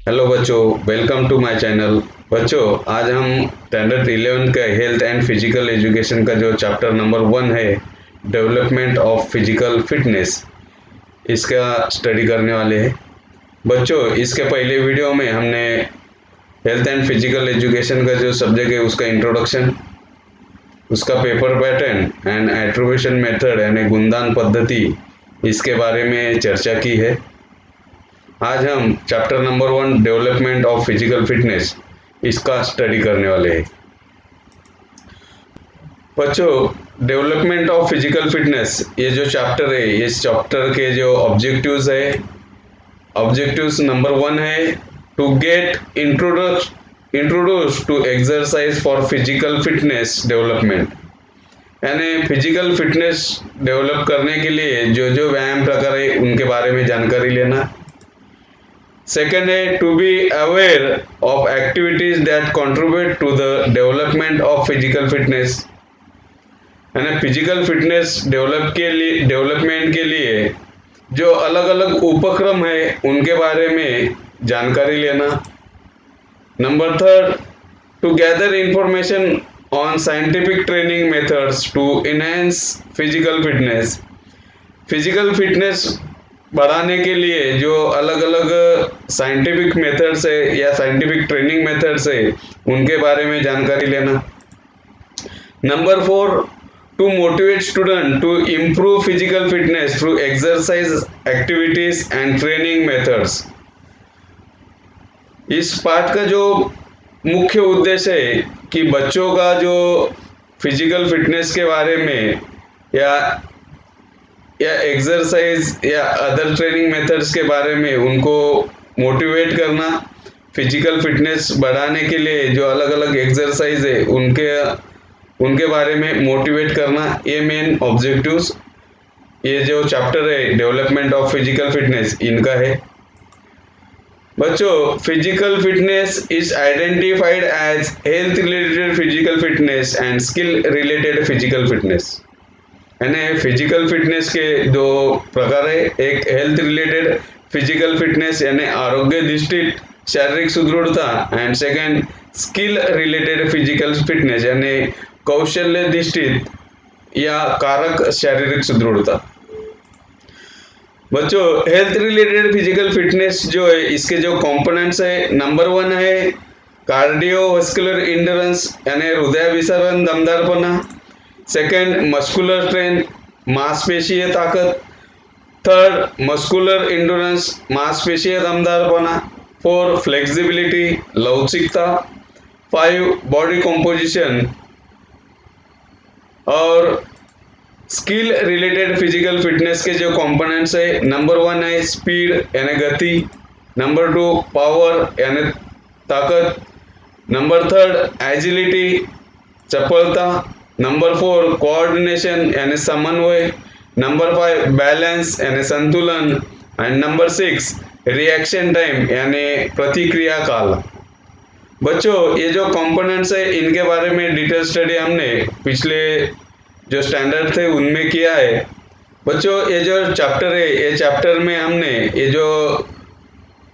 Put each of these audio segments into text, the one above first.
Hello बच्चों, welcome to my channel. बच्चों, आज हम स्टैंडर्ड 11 का हेल्थ एंड फिजिकल एजुकेशन का जो चैप्टर नंबर 1 है, डेवलपमेंट ऑफ फिजिकल फिटनेस, इसका स्टडी करने वाले हैं। बच्चों, इसके पहले वीडियो में हमने हेल्थ एंड फिजिकल एजुकेशन का जो सब्जेक्ट है उसका इंट्रोडक्शन, उसका paper pattern and attribution method यानी गुणदान पद्धति, इसके बारे में चर्चा की है। आज हम chapter number 1 development of physical fitness, इसका स्टडी करने वाले हैं। बच्चों, डेवलपमेंट ऑफ फिजिकल फिटनेस ये जो चैप्टर है, इस चैप्टर के जो ऑब्जेक्टिव्स है, ऑब्जेक्टिव्स नंबर 1 है to get introduce to exercise for physical fitness development, यानी फिजिकल फिटनेस डेवलप करने के लिए जो जो व्यायाम प्रकार है उनके बारे में जानकारी लेना। सेकेंड है to be aware of activities that contribute to the development of physical fitness, यानी फिजिकल फिटनेस डेवलपमेंट के लिए जो अलग अलग उपक्रम है उनके बारे में जानकारी लेना। Number third, to gather information on scientific training methods to enhance physical fitness, physical fitness बढ़ाने के लिए जो अलग अलग साइंटिफिक मेथड्स है या साइंटिफिक ट्रेनिंग मेथड्स है उनके बारे में जानकारी लेना। Number 4, to motivate student to improve physical fitness through exercise activities and training methods. इस पाठ का जो मुख्य उद्देश्य है कि बच्चों का जो फिजिकल फिटनेस के बारे में या एक्सरसाइज या अदर ट्रेनिंग मेथड्स के बारे में उनको मोटिवेट करना, फिजिकल फिटनेस बढ़ाने के लिए जो अलग अलग एक्सरसाइज है उनके बारे में मोटिवेट करना, ये मेन ऑब्जेक्टिव्स ये जो चैप्टर है डेवलपमेंट ऑफ फिजिकल फिटनेस इनका है। बच्चों, physical fitness is identified as health related physical fitness and skill related physical fitness, यानी फिजिकल फिटनेस के दो प्रकार है, एक हेल्थ रिलेटेड फिजिकल फिटनेस यानी आरोग्य दृष्टित शारीरिक सुदृढ़ता, and second skill related physical fitness यानी कौशल्य दृष्टित या कारक शारीरिक सुदृढ़ता। बच्चों, हेल्थ रिलेटेड फिजिकल फिटनेस जो है इसके जो कंपोनेंट्स है, नंबर 1 है कार्डियोवास्कुलर इंड्योरेंस यानी हृदय विसरण दमदारपना। सेकेंड, मस्कुलर स्ट्रेंथ मांसपेशीय ताकत। थर्ड, मस्कुलर इंड्योरेंस मांसपेशीय दमदारपना। 4, फ्लेक्सिबिलिटी लवचिकता। 5, बॉडी कंपोजिशन। और स्किल रिलेटेड फिजिकल फिटनेस के जो कंपोनेंट्स है, नंबर 1 है स्पीड यानी गति। नंबर 2 पावर यानी ताकत। नंबर 3 एजिलिटी चपलता। नंबर 4 कोऑर्डिनेशन यानी समन्वय। नंबर 5 बैलेंस यानी संतुलन। एंड नंबर 6 रिएक्शन टाइम यानी प्रतिक्रिया काल। बच्चों, ये जो कंपोनेंट्स है इनके बारे में डिटेल स्टडी हमने पिछले जो स्टैंडर्ड थे उनमें किया है। बच्चों, ये जो चैप्टर है ये चैप्टर में हमने ये जो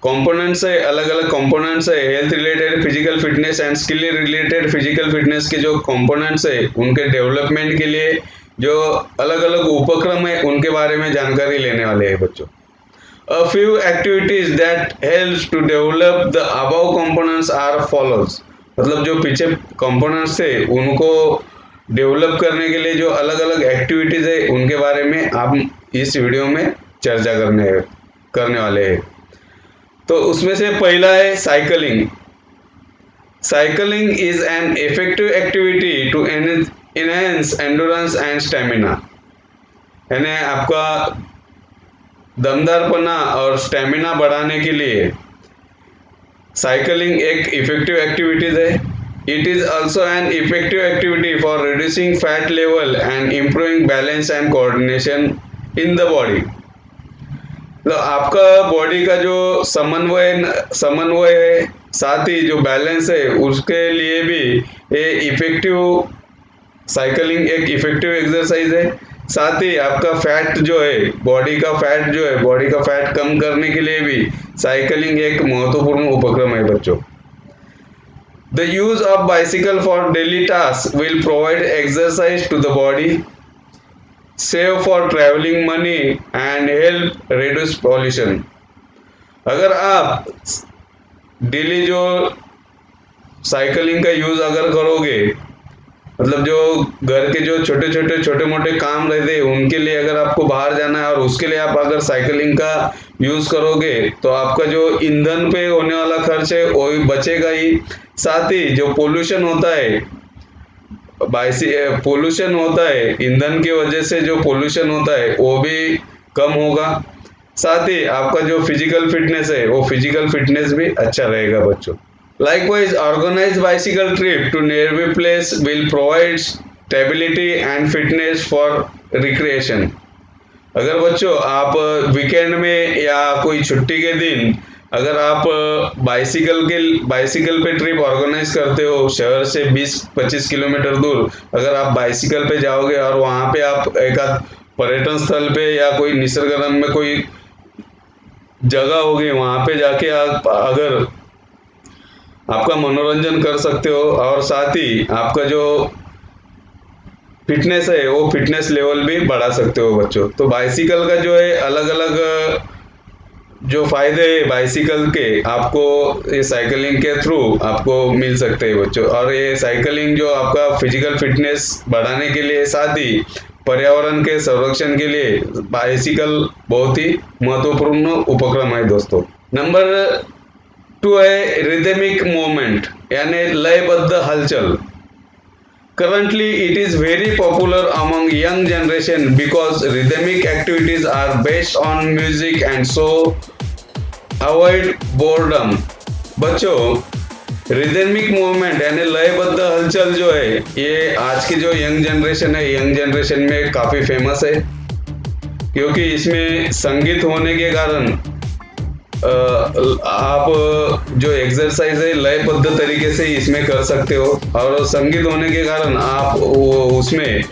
कंपोनेंट्स है, अलग अलग कंपोनेंट्स है, health related physical fitness and skill related physical fitness के जो कंपोनेंट्स है उनके डेवलपमेंट के लिए जो अलग अलग उपक्रम है उनके बारे में जानकारी लेने वाले हैं। बच्चों, a few activities that helps to develop the above components are follows, मतलब जो पीछे कंपोनेंट्स थे उनको डेवलप करने के लिए जो अलग अलग एक्टिविटीज है उनके बारे में आप इस वीडियो में चर्चा करने वाले हैं। तो उसमें से पहला है cycling. Cycling is an effective activity to enhance endurance and stamina, यानी आपका दमदारपना और स्टेमिना बढ़ाने के लिए साइकिलिंग एक इफेक्टिव एक्टिविटीज है। It is also an effective activity for reducing fat level and improving balance and coordination in the body. तो आपका बॉडी का जो समन्वय है, साथ ही जो बैलेंस है उसके लिए भी ये इफेक्टिव साइकिलिंग एक इफेक्टिव एक्सरसाइज है। साथ ही आपका फैट जो है, बॉडी का फैट कम करने के लिए भी साइकिलिंग एक महत्वपूर्ण उपक्रम है बच्चों। The use of bicycle for daily task will provide exercise to the body, save for travelling money and help reduce pollution. अगर आप डेली जो साइकिलिंग का यूज अगर करोगे, मतलब जो घर के जो छोटे मोटे काम रहते हैं उनके लिए अगर आपको बाहर जाना है और उसके लिए आप अगर साइकिलिंग का यूज करोगे तो आपका जो ईंधन पे होने वाला खर्च है वो भी बचेगा ही। साथ ही जो पोल्यूशन होता है, ईंधन की वजह से जो पोल्यूशन होता है वो भी कम होगा। साथ ही आपका जो फिजिकल फिटनेस है वो फिजिकल फिटनेस भी अच्छा रहेगा बच्चों। Likewise, organized bicycle trip to nearby place will provide stability and fitness for recreation. अगर बच्चों आप वीकेंड में या कोई छुट्टी के दिन अगर आप बाइसिकल पे ट्रिप ऑर्गेनाइज करते हो, शहर से 20-25 किलोमीटर दूर अगर आप बाइसिकल पे जाओगे और वहाँ पे आप एक आध पर्यटन स्थल पे या कोई निसर्गरम्य में कोई जगह होगी वहाँ पे जाके आप अगर आपका मनोरंजन कर सकते हो और साथ ही आपका जो फिटनेस है वो फिटनेस लेवल भी बढ़ा सकते हो बच्चों। तो बाइसिकल का जो है अलग अलग जो फायदे है बाइसिकल के आपको ये साइकिलिंग के थ्रू आपको मिल सकते हैं बच्चों। और ये साइकिलिंग जो आपका फिजिकल फिटनेस बढ़ाने के लिए साथ ही पर्यावरण के संरक्षण के लिए बाइसिकल बहुत ही महत्वपूर्ण उपक्रम है दोस्तों। नंबर 2 है रिदमिक मूवमेंट यानी लयबद्ध हलचल। Currently, it is very popular among young generation because rhythmic activities are based on music and so avoid boredom। बच्चों, रिदमिक मूवमेंट यानी लयबद्ध हलचल जो है ये आज की जो यंग जनरेशन में काफ़ी फेमस है, क्योंकि इसमें संगीत होने के कारण आप जो एक्सरसाइज है लयबद्ध तरीके से इसमें कर सकते हो और संगीत होने के कारण आप उसमें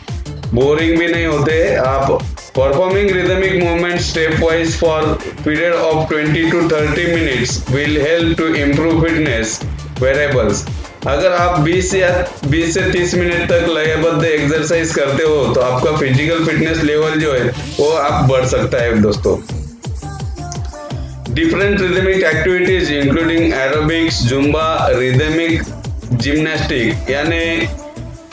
बोरिंग भी नहीं होते। आप performing rhythmic movement step wise for period of 20 to 30 minutes will help to improve fitness variables. अगर आप 20 से 30 मिनट तक लयबद्ध एक्सरसाइज करते हो तो आपका फिजिकल फिटनेस लेवल जो है वो आप बढ़ सकता है दोस्तों। Different rhythmic activities including aerobics, Zumba, rhythmic gymnastic यानी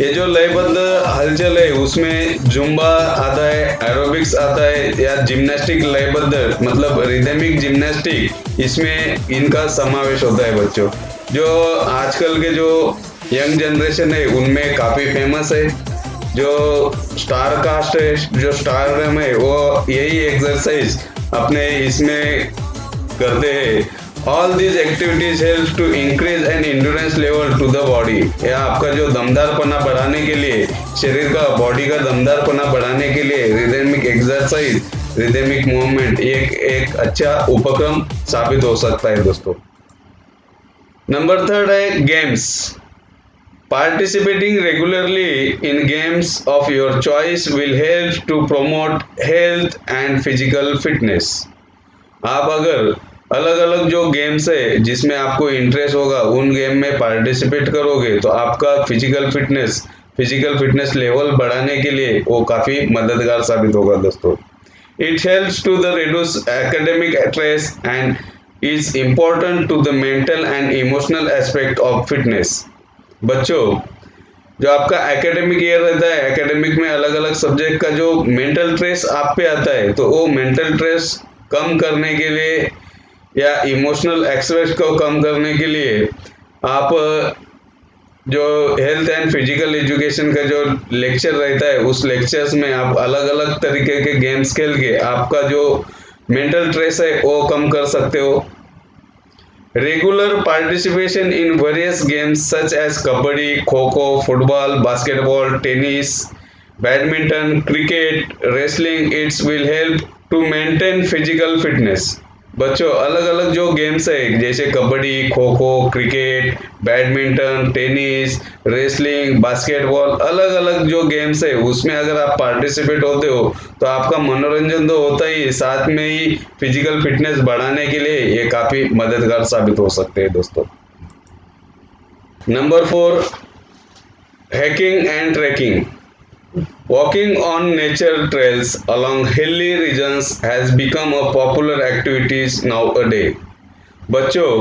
ये जो लयबद्ध हलचल है उसमें जुम्बा आता है, एरोबिक्स आता है या जिम्नास्टिक लयबद्ध मतलब रिदमिक जिम्नास्टिक, इसमें इनका समावेश होता है बच्चों। जो आजकल के जो यंग जनरेशन है उनमें काफ़ी फेमस है। जो स्टार कास्ट है, जो स्टारडम है वो यही एक्सरसाइज अपने इसमें करते हैं। All these activities help to increase an endurance level to the body. या आपका जो दमदारपना बढ़ाने के लिए, शरीर का बॉडी का दमदारपना बढ़ाने के लिए रिदमिक एक्सरसाइज, रिदमिक मूवमेंट एक अच्छा उपक्रम साबित हो सकता है दोस्तों। नंबर 3 है games. Participating regularly in games of your choice will help to promote health and physical fitness। आप अगर अलग अलग जो गेम्स है जिसमें आपको इंटरेस्ट होगा उन गेम में पार्टिसिपेट करोगे तो आपका फिजिकल फिटनेस लेवल बढ़ाने के लिए वो काफ़ी मददगार साबित होगा दोस्तों। It helps to the reduce academic stress and is important to the mental and emotional aspect of fitness. बच्चों, जो आपका एकेडमिक ईयर रहता है, एकेडमिक में अलग अलग सब्जेक्ट का जो मेंटल स्ट्रेस आप पे आता है तो वो मेंटल स्ट्रेस कम करने के लिए या इमोशनल एक्सप्रेस को कम करने के लिए आप जो हेल्थ एंड फिजिकल एजुकेशन का जो लेक्चर रहता है उस लेक्चर्स में आप अलग अलग तरीके के गेम्स खेल के आपका जो मेंटल स्ट्रेस है वो कम कर सकते हो। Regular participation in various games such as kabaddi, kho kho, football, basketball, tennis, badminton, cricket, wrestling, it's will help to maintain physical fitness. बच्चों अलग अलग जो गेम्स है जैसे कबड्डी, खो खो, cricket, badminton, tennis, wrestling, basketball, अलग अलग जो गेम्स है उसमें अगर आप पार्टिसिपेट होते हो तो आपका मनोरंजन तो होता ही, साथ में ही फिजिकल फिटनेस बढ़ाने के लिए ये काफी मददगार साबित हो सकते हैं दोस्तों। Number 4, hiking and trekking. Walking on nature trails along hilly regions has become a popular activity nowadays. बच्चों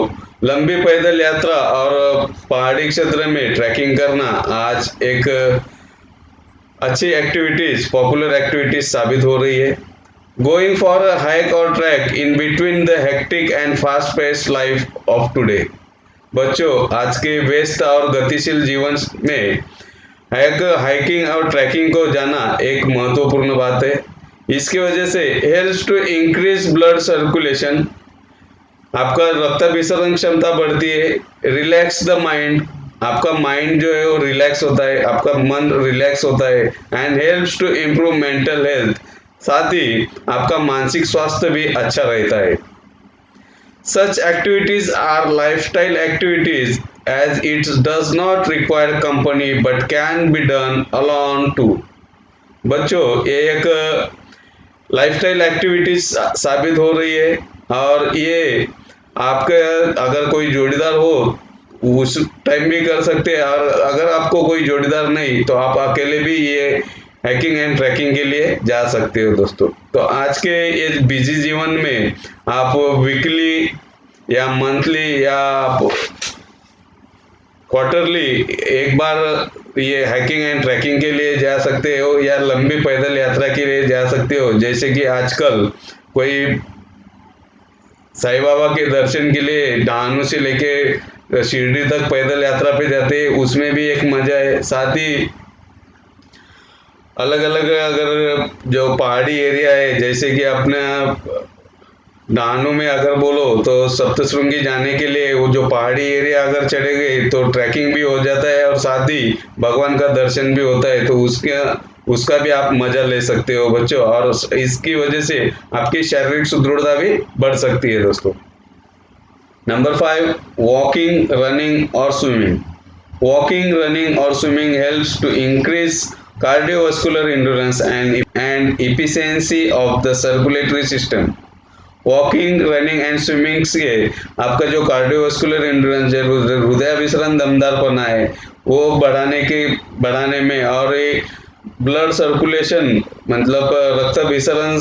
लंबी पैदल यात्रा और पहाड़ी क्षेत्र में ट्रैकिंग करना आज एक अच्छी एक्टिविटीज, पॉपुलर एक्टिविटीज साबित हो रही है। गोइंग फॉर अ हाइक और track in between the hectic and fast paced life of today. बच्चों आज के व्यस्त और गतिशील जीवन में हाइकिंग और ट्रैकिंग को जाना एक महत्वपूर्ण बात है। इसकी वजह से helps to increase blood circulation, आपका रक्ताभिसरण क्षमता बढ़ती है। रिलैक्स द माइंड, आपका माइंड जो है वो रिलैक्स होता है, आपका मन रिलैक्स होता है। And helps to improve mental health, साथ ही आपका मानसिक स्वास्थ्य भी अच्छा रहता है। Such activities are lifestyle activities as it does not require company but can be done alone too। बच्चों ये एक लाइफस्टाइल एक्टिविटीज साबित हो रही है और ये आपके अगर कोई जोड़ीदार हो उस टाइम भी कर सकते हैं, और अगर आपको कोई जोड़ीदार नहीं तो आप अकेले भी ये हाइकिंग एंड ट्रैकिंग के लिए जा सकते हो दोस्तों। तो आज के ये बिजी जीवन में आप वीकली या मंथली या क्वार्टरली एक बार ये हाइकिंग एंड ट्रैकिंग के लिए जा सकते हो या लंबी पैदल यात्रा के लिए जा सकते हो। जैसे कि आजकल कोई साईं बाबा के दर्शन के लिए डहाणू से लेके शिरडी तक पैदल यात्रा पे जाते हैं, उसमें भी एक मजा है। साथ ही अलग अलग अगर जो पहाड़ी एरिया है जैसे कि अपने डहाणू में अगर बोलो तो सप्तशृंगी जाने के लिए वो जो पहाड़ी एरिया अगर चढ़े गए तो ट्रैकिंग भी हो जाता है और साथ ही भगवान का दर्शन भी होता है, तो उसका भी आप मजा ले सकते हो बच्चों, और इसकी वजह से आपकी शारीरिक सुदृढ़ता भी बढ़ सकती है दोस्तों। नंबर 5, वॉकिंग, रनिंग और swimming. Walking, running or swimming helps to increase cardiovascular endurance and efficiency of the circulatory system। Walking, running and swimming से आपका जो कार्डियोवास्कुलर एंड्योरेंस है, हृदयाभिसरण दमदारपना है, वो बढ़ाने में और ब्लड सर्कुलेशन मतलब रक्ताभिसरण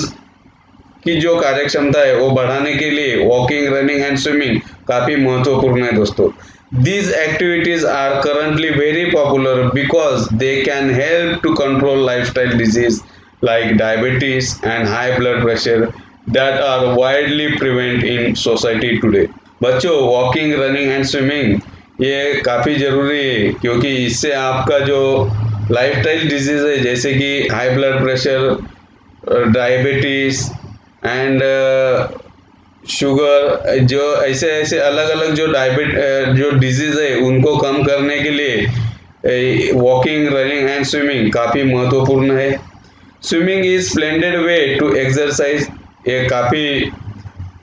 की जो कार्यक्षमता है वो बढ़ाने के लिए वॉकिंग, रनिंग एंड स्विमिंग काफी महत्वपूर्ण है दोस्तों। These activities are currently very popular because they can help to control lifestyle disease like diabetes and high blood pressure that are widely prevalent in society today। बच्चों walking, running and swimming ये काफ़ी ज़रूरी है क्योंकि इससे आपका जो lifestyle disease है जैसे कि high blood pressure, diabetes and sugar, जो ऐसे ऐसे अलग अलग जो डिजीज़ है उनको कम करने के लिए वॉकिंग, रनिंग एंड स्विमिंग काफ़ी महत्वपूर्ण है। Swimming is splendid way to exercise, ये काफ़ी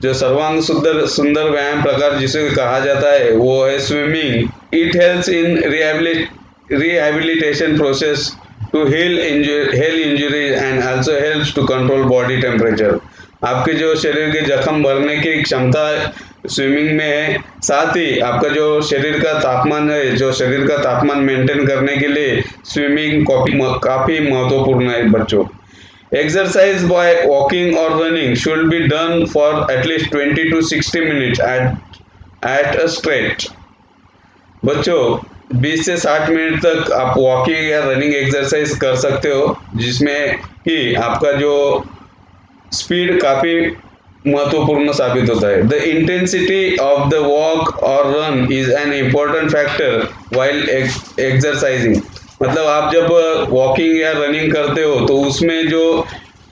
जो सर्वांग सुंदर व्यायाम प्रकार जिसे कहा जाता है वो है swimming. It helps in rehabilitation process to heal injuries and also helps to control body temperature. आपके जो शरीर के जख्म भरने की क्षमता स्विमिंग में है, साथ ही आपका जो शरीर का तापमान है, जो शरीर का तापमान मेंटेन करने के लिए स्विमिंग काफ़ी महत्वपूर्ण है बच्चों। Exercise by walking or running should be done for at least 20 to 60 minutes at a stretch। बच्चों 20 से 60 मिनट तक आप वॉकिंग या रनिंग एक्सरसाइज कर सकते हो जिसमें कि आपका जो स्पीड काफ़ी महत्वपूर्ण साबित होता है। The intensity of the walk और run is an important factor while exercising. मतलब आप जब वॉकिंग या रनिंग करते हो तो उसमें जो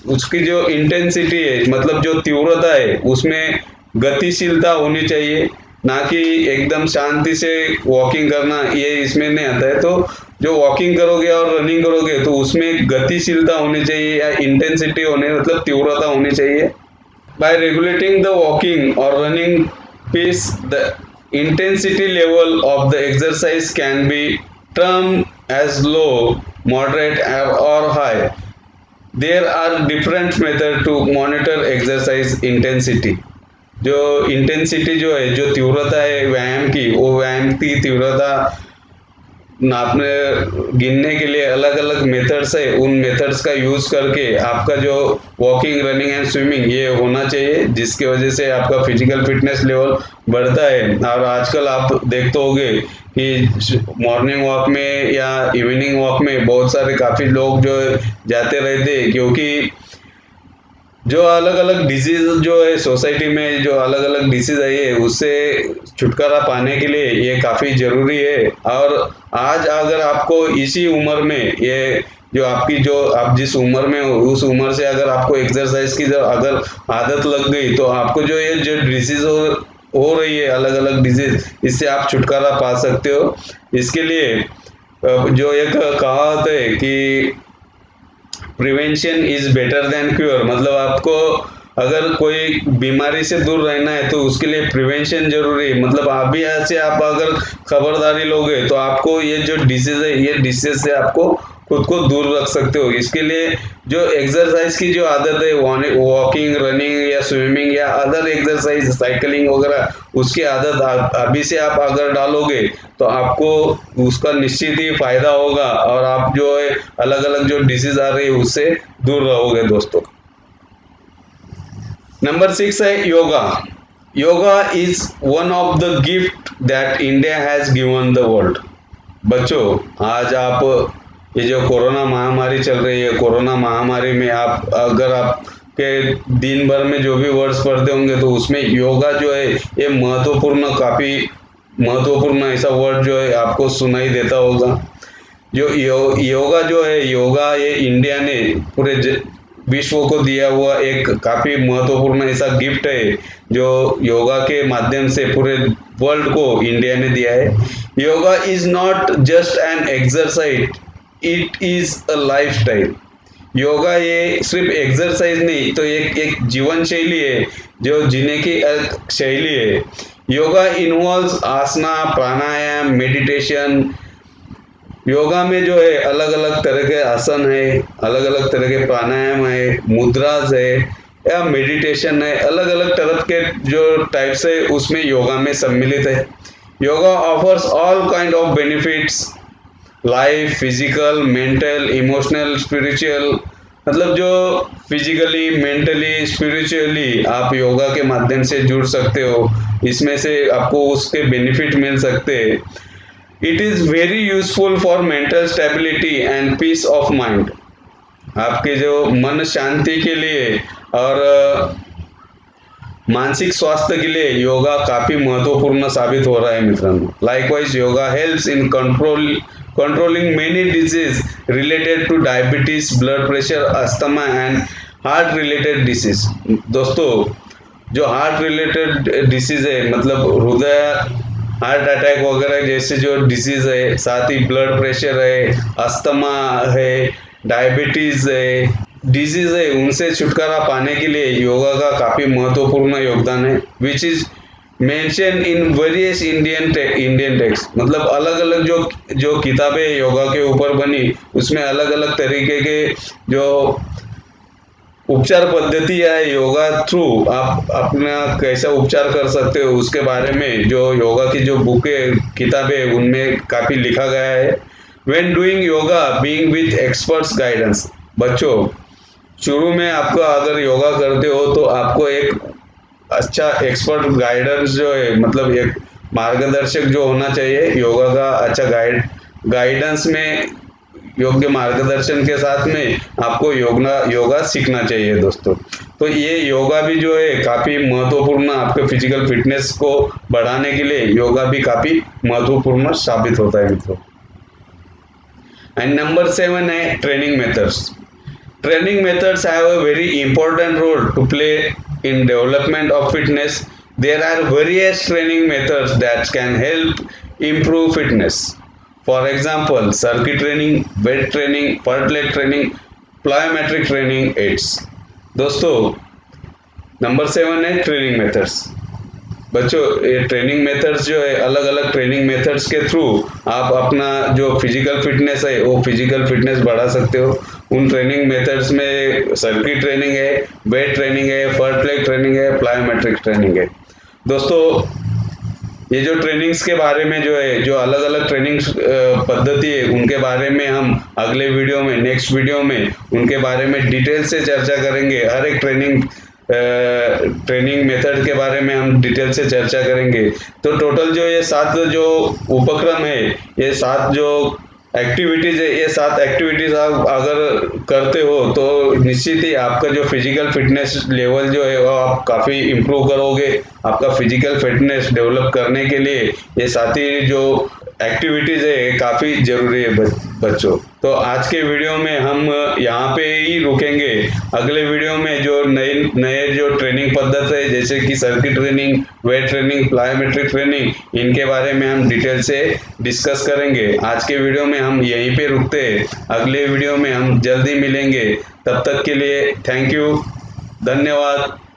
उसकी जो इंटेंसिटी है मतलब जो तीव्रता है उसमें गतिशीलता होनी चाहिए, ना कि एकदम शांति से वॉकिंग करना, ये इसमें नहीं आता है। तो जो वॉकिंग करोगे और रनिंग करोगे तो उसमें गतिशीलता होनी चाहिए या इंटेंसिटी होने मतलब तीव्रता होनी चाहिए। By regulating the walking or running pace, the intensity level of the exercise can be termed as low, moderate, or high. There are different methods to monitor exercise intensity. जो इंटेंसिटी जो है, जो तीव्रता है व्यायाम की, वो व्यायाम की तीव्रता नापने गिनने के लिए अलग अलग मेथड्स है। उन मेथड्स का यूज करके आपका जो वॉकिंग, रनिंग एंड स्विमिंग ये होना चाहिए, जिसकी वजह से आपका फिजिकल फिटनेस लेवल बढ़ता है। और आजकल आप देखते होंगे कि मॉर्निंग वॉक में या इवनिंग वॉक में बहुत सारे काफ़ी लोग जो जाते रहते हैं, क्योंकि जो अलग अलग डिजीज जो है सोसाइटी में, जो अलग अलग डिसीज आई है, उससे छुटकारा पाने के लिए ये काफ़ी ज़रूरी है। और आज अगर आपको इसी उम्र में ये जो आपकी जो आप जिस उम्र में हो, उस उम्र से अगर आपको एक्सरसाइज की जो अगर आदत लग गई, तो आपको जो ये जो डिसीज हो रही है, अलग अलग डिजीज, इससे आप छुटकारा पा सकते हो। इसके लिए जो एक कहावत है कि prevention is better than cure, मतलब आपको अगर कोई बीमारी से दूर रहना है तो उसके लिए प्रिवेंशन जरूरी है। मतलब अभी से आप अगर खबरदारी लोगे तो आपको ये जो डिसीज है, ये डिसीज से आपको खुद को दूर रख सकते हो। इसके लिए जो एक्सरसाइज की जो आदत है, वॉकिंग, रनिंग या स्विमिंग या अदर एक्सरसाइज, साइकिलिंग वगैरह, उसकी आदत अभी से आप अगर डालोगे तो आपको उसका निश्चित ही फायदा होगा, और आप जो है अलग अलग जो डिसीज आ रही है उससे दूर रहोगे दोस्तों। नंबर 6 है yoga. Yoga is one of the gift that India has given the world. बच्चों, आज आप ये जो कोरोना महामारी चल रही है, कोरोना महामारी में आप अगर आपके दिन भर में जो भी वर्ड्स पढ़ते होंगे तो उसमें योगा जो है ये महत्वपूर्ण, काफ़ी महत्वपूर्ण ऐसा वर्ड जो है आपको सुनाई देता होगा। जो योगा जो है, योगा ये इंडिया ने पूरे विश्व को दिया हुआ एक काफ़ी महत्वपूर्ण ऐसा गिफ्ट है, जो योगा के माध्यम से पूरे वर्ल्ड को इंडिया ने दिया है। Yoga is not just an exercise, it is a lifestyle. Yoga ये सिर्फ एक्सरसाइज नहीं, तो एक जीवन शैली है, जो जीने की एक शैली है। योगा इन्वॉल्व्स आसना, प्राणायाम, मेडिटेशन। योगा में जो है अलग अलग तरह के आसन है, अलग अलग तरह के प्राणायाम है, मुद्राज है या मेडिटेशन है, अलग अलग तरह के जो टाइप्स है उसमें योगा में सम्मिलित है। Yoga offers all kind of benefits, life, physical, mental, emotional, spiritual. मतलब जो फिजिकली, मेंटली, स्पिरिचुअली आप योगा के माध्यम से जुड़ सकते हो, इसमें से आपको उसके बेनिफिट मिल सकते हैं। It is very useful for mental stability and peace of mind. आपके जो मन शांति के लिए और मानसिक स्वास्थ्य के लिए योगा काफ़ी महत्वपूर्ण साबित हो रहा है मित्रांनो। Likewise yoga helps in controlling many disease related two diabetes, blood pressure, asthma and heart related disease. दोस्तों, जो हार्ट रिलेटेड डिसीज है, मतलब हृदय, हार्ट अटैक वगैरह जैसे जो डिसीज है, साथ ही ब्लड प्रेशर है, अस्थमा है, डायबिटीज है, डिजीज है, उनसे छुटकारा पाने के लिए योगा का काफ़ी महत्वपूर्ण योगदान है, which is mention in various Indian text. मतलब अलग अलग जो किताबें योगा के ऊपर बनी, उसमें अलग अलग तरीके के जो उपचार पद्धतियाँ है, योगा थ्रू आप अपना कैसा उपचार कर सकते हो उसके बारे में जो योगा की जो बुकें, किताबें, उनमें काफ़ी लिखा गया है। When doing yoga being with experts guidance. बच्चों, शुरू में आपको अगर योगा करते हो तो आपको एक अच्छा एक्सपर्ट गाइडेंस जो है, मतलब एक मार्गदर्शक जो होना चाहिए योगा का, अच्छा गाइडेंस में योग्य मार्गदर्शन के साथ में आपको योगा सीखना चाहिए दोस्तों। तो ये योगा भी जो है काफ़ी महत्वपूर्ण, आपके फिजिकल फिटनेस को बढ़ाने के लिए योगा भी काफ़ी महत्वपूर्ण साबित होता है मित्रों। एंड नंबर 7 है training methods. Training methods have a very important role to play in development of fitness. There are various training methods that can help improve fitness. For example, circuit training, weight training, part leg training, plyometric training aids. दोस्तों, number 7 है training methods. बच्चों, ये training methods जो है, अलग अलग training methods के through आप अपना जो फिजिकल फिटनेस है वो फिजिकल फिटनेस बढ़ा सकते हो। उन ट्रेनिंग मेथड्स में सर्किट ट्रेनिंग है, वेट ट्रेनिंग है, फर्ट प्लेट ट्रेनिंग है, प्लायोमेट्रिक ट्रेनिंग है। दोस्तों, ये जो ट्रेनिंग्स के बारे में जो है, जो अलग अलग ट्रेनिंग पद्धति है, उनके बारे में हम अगले वीडियो में, नेक्स्ट वीडियो में उनके बारे में डिटेल से चर्चा करेंगे। हर एक ट्रेनिंग मेथड के बारे में हम डिटेल से चर्चा करेंगे। तो टोटल जो ये 7 जो उपक्रम है, ये 7 जो एक्टिविटीज है, ये 7 एक्टिविटीज आप अगर करते हो तो निश्चित ही आपका जो फिजिकल फिटनेस लेवल जो है वो आप काफ़ी इम्प्रूव करोगे। आपका फिजिकल फिटनेस डेवलप करने के लिए ये 7 ही जो एक्टिविटीज है काफ़ी ज़रूरी है बच्चों। तो आज के वीडियो में हम यहाँ पे ही रुकेंगे। अगले वीडियो में जो नए नए जो ट्रेनिंग पद्धति है, जैसे कि circuit training, weight training, plyometric training, इनके बारे में हम डिटेल से डिस्कस करेंगे। आज के वीडियो में हम यहीं पे रुकते हैं। अगले वीडियो में हम जल्दी मिलेंगे। तब तक के लिए थैंक यू, धन्यवाद।